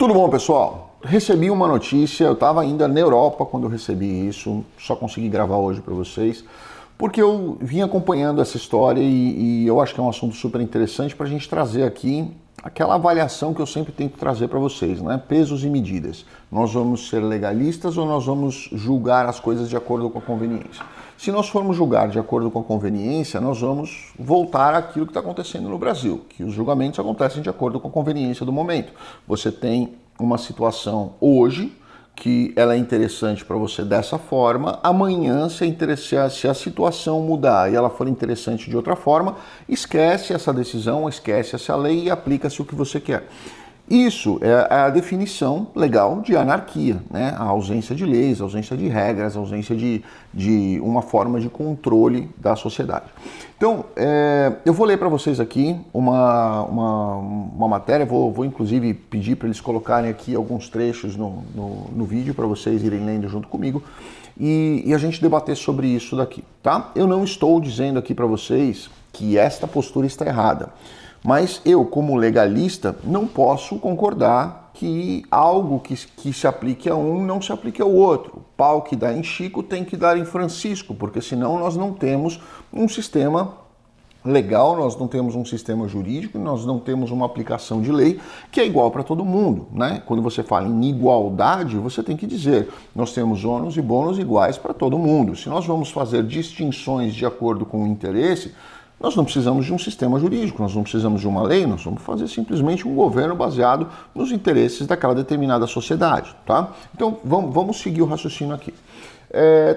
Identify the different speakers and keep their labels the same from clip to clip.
Speaker 1: Tudo bom, pessoal? Recebi uma notícia, eu estava ainda na Europa quando eu recebi isso, só consegui gravar hoje para vocês, porque eu vim acompanhando essa história e eu acho que é um assunto super interessante para a gente trazer aqui aquela avaliação que eu sempre tento trazer para vocês, né? Pesos e medidas. Nós vamos ser legalistas ou nós vamos julgar as coisas de acordo com a conveniência? Se nós formos julgar de acordo com a conveniência, nós vamos voltar àquilo que está acontecendo no Brasil, que os julgamentos acontecem de acordo com a conveniência do momento. Você tem uma situação hoje que ela é interessante para você dessa forma, amanhã se a situação mudar e ela for interessante de outra forma, esquece essa decisão, esquece essa lei e aplica-se o que você quer. Isso é a definição legal de anarquia, né? A ausência de leis, a ausência de regras, a ausência de uma forma de controle da sociedade. Então, eu vou ler para vocês aqui uma matéria, vou inclusive pedir para eles colocarem aqui alguns trechos no vídeo para vocês irem lendo junto comigo e a gente debater sobre isso daqui, tá? Eu não estou dizendo aqui para vocês que esta postura está errada. Mas eu, como legalista, não posso concordar que algo que se aplique a um não se aplique ao outro. O pau que dá em Chico tem que dar em Francisco, porque senão nós não temos um sistema legal, nós não temos um sistema jurídico, nós não temos uma aplicação de lei que é igual para todo mundo, né? Quando você fala em igualdade, você tem que dizer, nós temos ônus e bônus iguais para todo mundo. Se nós vamos fazer distinções de acordo com o interesse, nós não precisamos de um sistema jurídico, nós não precisamos de uma lei, nós vamos fazer simplesmente um governo baseado nos interesses daquela determinada sociedade, tá? Então, vamos seguir o raciocínio aqui.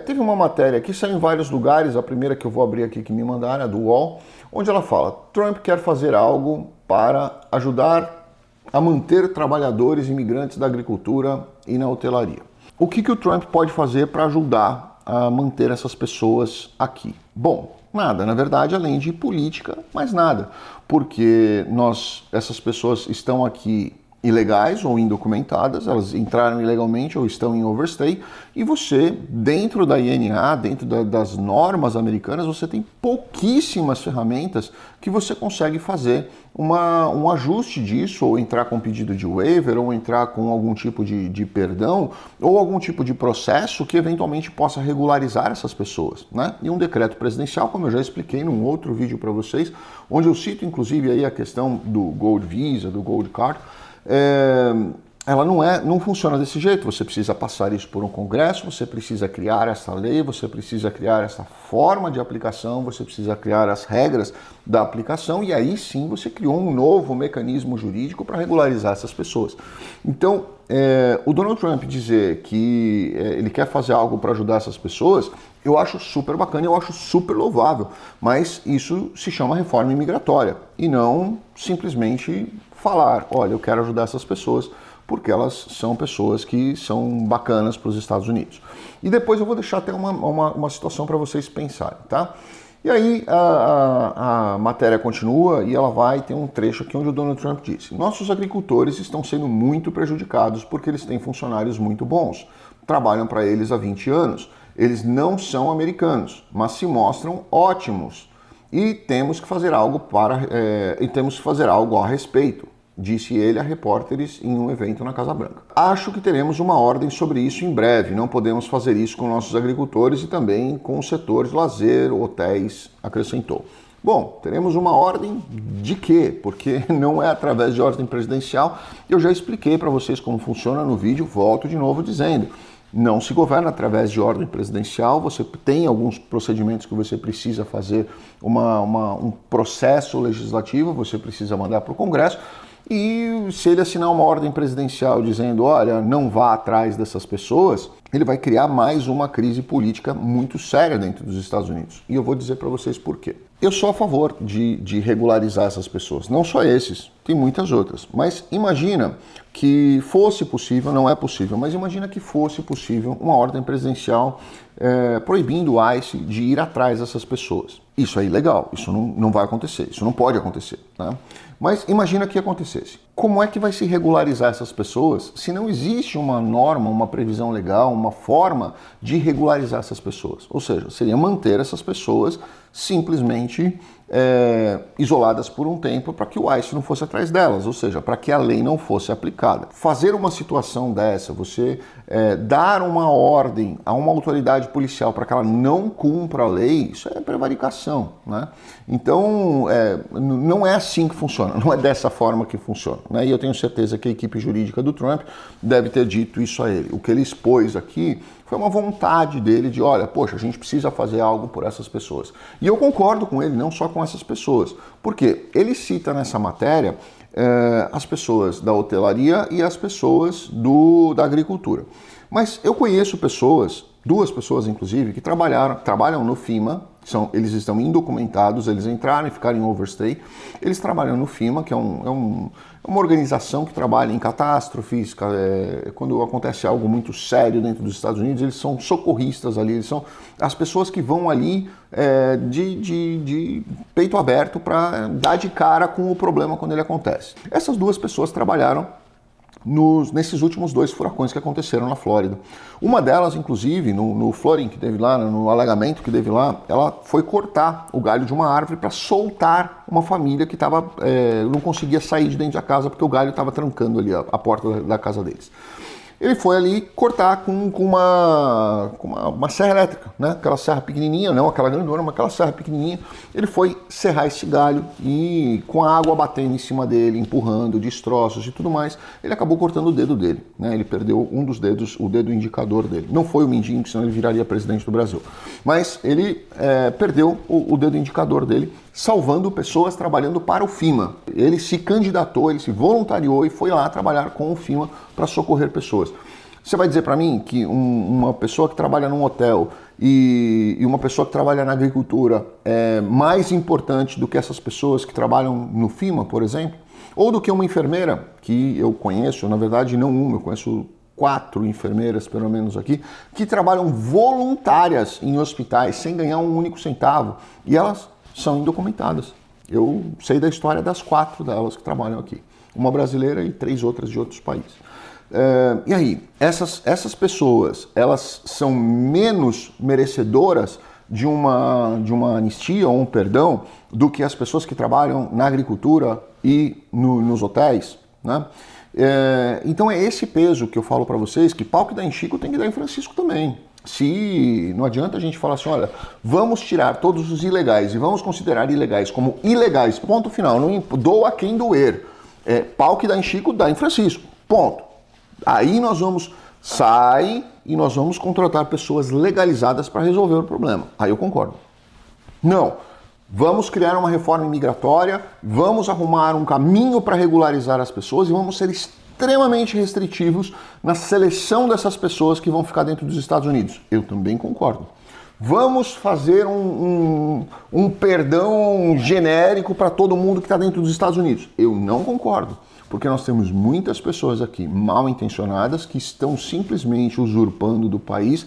Speaker 1: Teve uma matéria que saiu em vários lugares, a primeira que eu vou abrir aqui que me mandaram é do UOL, onde ela fala, Trump quer fazer algo para ajudar a manter trabalhadores imigrantes da agricultura e na hotelaria. O que o Trump pode fazer para ajudar a manter essas pessoas aqui? Bom, nada, na verdade, além de política, mais nada, porque essas pessoas estão aqui ilegais ou indocumentadas, elas entraram ilegalmente ou estão em overstay, e você, dentro da INA, dentro das normas americanas, você tem pouquíssimas ferramentas que você consegue fazer um ajuste disso, ou entrar com pedido de waiver, ou entrar com algum tipo de perdão, ou algum tipo de processo que eventualmente possa regularizar essas pessoas, né? E um decreto presidencial, como eu já expliquei num outro vídeo para vocês, onde eu cito inclusive aí a questão do Gold Visa, do Gold Card, ela não funciona desse jeito. Você precisa passar isso por um congresso, você precisa criar essa lei, você precisa criar essa forma de aplicação, você precisa criar as regras da aplicação e aí sim você criou um novo mecanismo jurídico para regularizar essas pessoas. Então, o Donald Trump dizer que ele quer fazer algo para ajudar essas pessoas, eu acho super bacana, eu acho super louvável, mas isso se chama reforma imigratória e não simplesmente falar, olha, eu quero ajudar essas pessoas porque elas são pessoas que são bacanas para os Estados Unidos. E depois eu vou deixar até uma situação para vocês pensarem, tá? E aí a matéria continua e ela tem um trecho aqui onde o Donald Trump disse, nossos agricultores estão sendo muito prejudicados porque eles têm funcionários muito bons, trabalham para eles há 20 anos, eles não são americanos, mas se mostram ótimos e temos que fazer algo a respeito, disse ele a repórteres em um evento na Casa Branca. Acho que teremos uma ordem sobre isso em breve, não podemos fazer isso com nossos agricultores e também com o setor de lazer, hotéis, acrescentou. Bom, teremos uma ordem de quê? Porque não é através de ordem presidencial. Eu já expliquei para vocês como funciona no vídeo, volto de novo dizendo. Não se governa através de ordem presidencial, você tem alguns procedimentos que você precisa fazer um processo legislativo, você precisa mandar para o Congresso, e se ele assinar uma ordem presidencial dizendo, olha, não vá atrás dessas pessoas, ele vai criar mais uma crise política muito séria dentro dos Estados Unidos. E eu vou dizer para vocês por quê. Eu sou a favor de regularizar essas pessoas, não só esses, tem muitas outras. Mas imagina que fosse possível, não é possível, mas imagina que fosse possível uma ordem presidencial proibindo o ICE de ir atrás dessas pessoas. Isso é ilegal, isso não vai acontecer, isso não pode acontecer, tá? Mas imagina que acontecesse. Como é que vai se regularizar essas pessoas se não existe uma norma, uma previsão legal, uma forma de regularizar essas pessoas? Ou seja, seria manter essas pessoas simplesmente isoladas por um tempo para que o ICE não fosse atrás delas, ou seja, para que a lei não fosse aplicada. Fazer uma situação dessa, você dar uma ordem a uma autoridade policial para que ela não cumpra a lei, isso é prevaricação, né? Então, não é assim que funciona, não é dessa forma que funciona, né? E eu tenho certeza que a equipe jurídica do Trump deve ter dito isso a ele. O que ele expôs aqui foi uma vontade dele de, olha, poxa, a gente precisa fazer algo por essas pessoas. E eu concordo com ele, não só com essas pessoas, porque ele cita nessa matéria as pessoas da hotelaria e as pessoas da agricultura. Mas eu conheço pessoas, duas pessoas inclusive, que trabalham no FEMA, eles estão indocumentados, eles entraram e ficaram em overstay, eles trabalham no FEMA, que é uma organização que trabalha em catástrofes, quando acontece algo muito sério dentro dos Estados Unidos, eles são socorristas ali, eles são as pessoas que vão ali de peito aberto para dar de cara com o problema quando ele acontece. Essas duas pessoas trabalharam nesses últimos 2 furacões que aconteceram na Flórida. Uma delas, inclusive, no flooding que teve lá, no alagamento que teve lá, ela foi cortar o galho de uma árvore para soltar uma família que não conseguia sair de dentro da casa porque o galho estava trancando ali a porta da casa deles. Ele foi ali cortar com uma serra elétrica, né? Aquela serra pequenininha, não aquela grandona, mas aquela serra pequenininha. Ele foi serrar esse galho e com a água batendo em cima dele, empurrando, destroços e tudo mais, ele acabou cortando o dedo dele, né? Ele perdeu um dos dedos, o dedo indicador dele. Não foi o mindinho, senão ele viraria presidente do Brasil. Mas ele perdeu o dedo indicador dele, salvando pessoas trabalhando para o FEMA. Ele se candidatou, ele se voluntariou e foi lá trabalhar com o FEMA para socorrer pessoas. Você vai dizer para mim que uma pessoa que trabalha num hotel e uma pessoa que trabalha na agricultura é mais importante do que essas pessoas que trabalham no FEMA, por exemplo? Ou do que uma enfermeira, que eu conheço, na verdade não uma, eu conheço 4 enfermeiras, pelo menos aqui, que trabalham voluntárias em hospitais sem ganhar um único centavo. E elas são indocumentadas. Eu sei da história das 4 delas que trabalham aqui. Uma brasileira e 3 outras de outros países. E aí, essas pessoas, elas são menos merecedoras de uma anistia ou um perdão do que as pessoas que trabalham na agricultura e nos hotéis, né? Então é esse peso que eu falo para vocês, que pau que dá em Chico tem que dar em Francisco também. Se não adianta a gente falar assim, olha, vamos tirar todos os ilegais e vamos considerar ilegais como ilegais, ponto final, não doa quem doer. Pau que dá em Chico, dá em Francisco, ponto. Aí nós sai e nós vamos contratar pessoas legalizadas para resolver o problema. Aí eu concordo. Não, vamos criar uma reforma imigratória, vamos arrumar um caminho para regularizar as pessoas e vamos ser extremamente restritivos na seleção dessas pessoas que vão ficar dentro dos Estados Unidos. Eu também concordo. Vamos fazer um perdão genérico para todo mundo que está dentro dos Estados Unidos. Eu não concordo, porque nós temos muitas pessoas aqui mal intencionadas que estão simplesmente usurpando do país,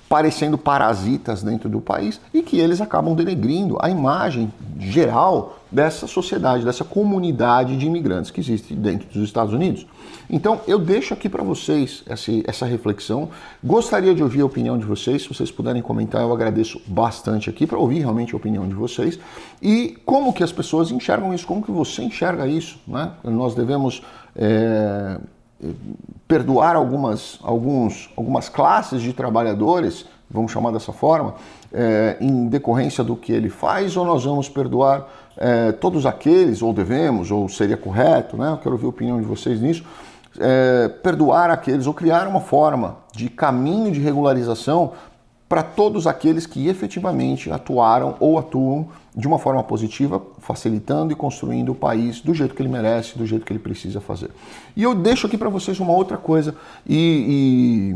Speaker 1: parecendo parasitas dentro do país e que eles acabam denegrindo a imagem geral dessa sociedade, dessa comunidade de imigrantes que existe dentro dos Estados Unidos. Então, eu deixo aqui para vocês essa reflexão. Gostaria de ouvir a opinião de vocês. Se vocês puderem comentar, eu agradeço bastante aqui para ouvir realmente a opinião de vocês. E como que as pessoas enxergam isso, como que você enxerga isso, né? Nós devemos perdoar algumas classes de trabalhadores, vamos chamar dessa forma, em decorrência do que ele faz, ou nós vamos perdoar todos aqueles, ou devemos, ou seria correto, né? Eu quero ouvir a opinião de vocês nisso. Perdoar aqueles, ou criar uma forma de caminho de regularização para todos aqueles que efetivamente atuaram ou atuam de uma forma positiva, facilitando e construindo o país do jeito que ele merece, do jeito que ele precisa fazer. E eu deixo aqui para vocês uma outra coisa, e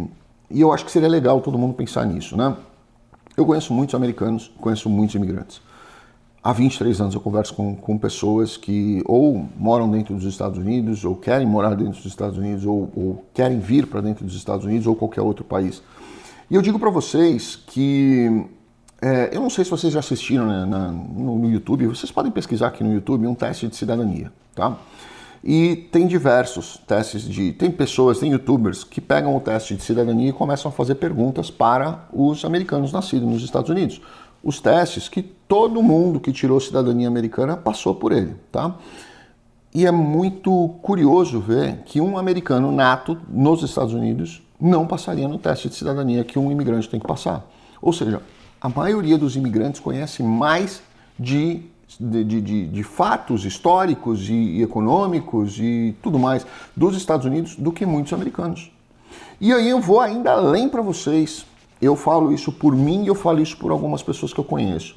Speaker 1: eu acho que seria legal todo mundo pensar nisso, né? Eu conheço muitos americanos, conheço muitos imigrantes. Há 23 anos eu converso com pessoas que ou moram dentro dos Estados Unidos, ou querem morar dentro dos Estados Unidos, ou querem vir para dentro dos Estados Unidos, ou qualquer outro país. E eu digo para vocês que, eu não sei se vocês já assistiram, né, no YouTube, vocês podem pesquisar aqui no YouTube um teste de cidadania, tá? E tem diversos testes tem youtubers que pegam o teste de cidadania e começam a fazer perguntas para os americanos nascidos nos Estados Unidos. os testes que todo mundo que tirou cidadania americana passou por ele, tá? E é muito curioso ver que um americano nato nos Estados Unidos não passaria no teste de cidadania que um imigrante tem que passar. Ou seja, a maioria dos imigrantes conhece mais de fatos históricos e econômicos e tudo mais dos Estados Unidos do que muitos americanos. E aí eu vou ainda além para vocês. Eu falo isso por mim e eu falo isso por algumas pessoas que eu conheço.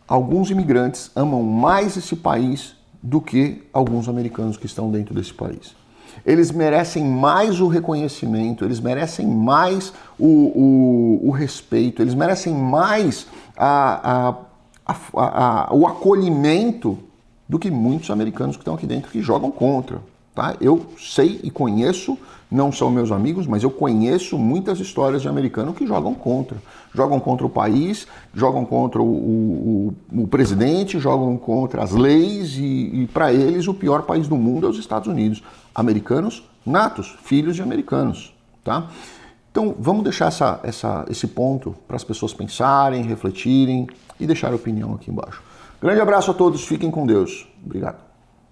Speaker 1: Alguns imigrantes amam mais esse país do que alguns americanos que estão dentro desse país. Eles merecem mais o reconhecimento, eles merecem mais o respeito, eles merecem mais o acolhimento do que muitos americanos que estão aqui dentro que jogam contra. Tá? Eu sei e conheço, não são meus amigos, mas eu conheço muitas histórias de americanos que jogam contra. Jogam contra o país, jogam contra o presidente, jogam contra as leis e para eles o pior país do mundo é os Estados Unidos. Americanos natos, filhos de americanos. Tá? Então vamos deixar esse ponto para as pessoas pensarem, refletirem e deixar a opinião aqui embaixo. Grande abraço a todos, fiquem com Deus. Obrigado.